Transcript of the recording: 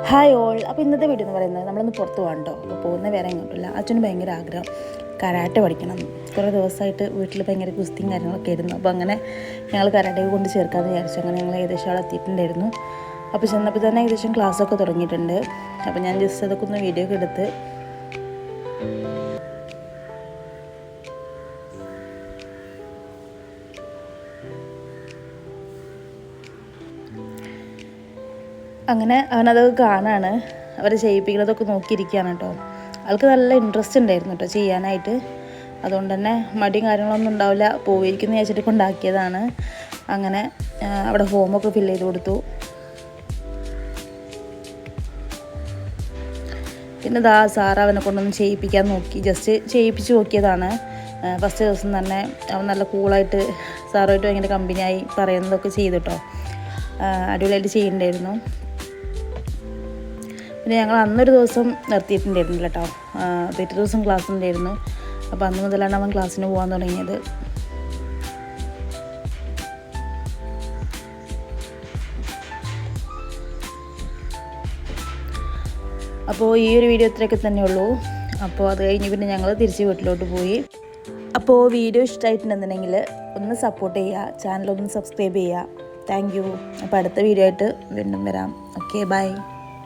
Hi all. അപ്പോൾ ഇന്നത്തെ video എന്ന് പറയുന്നത് നമ്മളൊന്ന് പുറത്ത് പോകാം കേട്ടോ. അപ്പോൾ പോകുന്ന വേറെ എങ്ങോട്ടില്ല, അച്ഛന് ഭയങ്കര ആഗ്രഹം കരാട്ടെ പഠിക്കണം. കുറേ ദിവസമായിട്ട് വീട്ടിൽ ഭയങ്കര കുസ്തിയും കാര്യങ്ങളൊക്കെ ആയിരുന്നു. അപ്പോൾ അങ്ങനെ ഞങ്ങൾ കരാട്ടയ്ക്ക് കൊണ്ട് ചേർക്കാമെന്ന് വിചാരിച്ചു. അങ്ങനെ ഞങ്ങൾ ഏകദേശം അവിടെ എത്തിയിട്ടുണ്ടായിരുന്നു. അപ്പോൾ ചെന്നപ്പോൾ തന്നെ ഏകദേശം ക്ലാസ്സൊക്കെ തുടങ്ങിയിട്ടുണ്ട്. അപ്പോൾ ഞാൻ ജസ്റ്റ് അതൊക്കെ ഒന്ന് വീഡിയോ ഒക്കെ എടുത്ത് അങ്ങനെ അവനതൊക്കെ കാണാണ്, അവരെ ചെയ്യിപ്പിക്കുന്നതൊക്കെ നോക്കിയിരിക്കുകയാണ് കേട്ടോ. ആൾക്ക് നല്ല ഇൻട്രസ്റ്റ് ഉണ്ടായിരുന്നു കേട്ടോ ചെയ്യാനായിട്ട്. അതുകൊണ്ട് തന്നെ മടിയും കാര്യങ്ങളൊന്നും ഉണ്ടാവില്ല, പോയിരിക്കുന്നു വിചാരിച്ചിട്ട് കൊണ്ടാക്കിയതാണ്. അങ്ങനെ അവിടെ ഫോമൊക്കെ ഫില്ല് ചെയ്ത് കൊടുത്തു. പിന്നെ സാറ് അവനെ കൊണ്ടൊന്ന് ചെയ്യിപ്പിക്കാൻ നോക്കി, ജസ്റ്റ് ചെയ്യിപ്പിച്ച് നോക്കിയതാണ്. ഫസ്റ്റ് ദിവസം തന്നെ അവൻ നല്ല കൂളായിട്ട് സാറുമായിട്ട് ഭയങ്കര കമ്പനിയായി പറയുന്നതൊക്കെ ചെയ്തിട്ടോ. അടിപൊളിയായിട്ട് ചെയ്യുന്നുണ്ടായിരുന്നു. പിന്നെ ഞങ്ങൾ അന്നൊരു ദിവസം നിർത്തിയിട്ടുണ്ടായിരുന്നില്ല കേട്ടോ. പിറ്റേ ദിവസം ക്ലാസ് ഉണ്ടായിരുന്നു. അപ്പോൾ അന്ന് മുതലാണ് അവൻ ക്ലാസ്സിന് പോകാൻ തുടങ്ങിയത്. അപ്പോൾ ഈ ഒരു വീഡിയോ ഇത്രയൊക്കെ തന്നെ ഉള്ളൂ. അപ്പോൾ അത് കഴിഞ്ഞ് പിന്നെ ഞങ്ങൾ തിരിച്ച് വീട്ടിലോട്ട് പോയി. അപ്പോൾ വീഡിയോ ഇഷ്ടമായിട്ടുണ്ടെന്നുണ്ടെങ്കിൽ ഒന്ന് സപ്പോർട്ട് ചെയ്യുക, ചാനലൊന്ന് സബ്സ്ക്രൈബ് ചെയ്യുക. Thank you. അപ്പോൾ അടുത്ത വീഡിയോ ആയിട്ട് വീണ്ടും വരാം. Okay, by.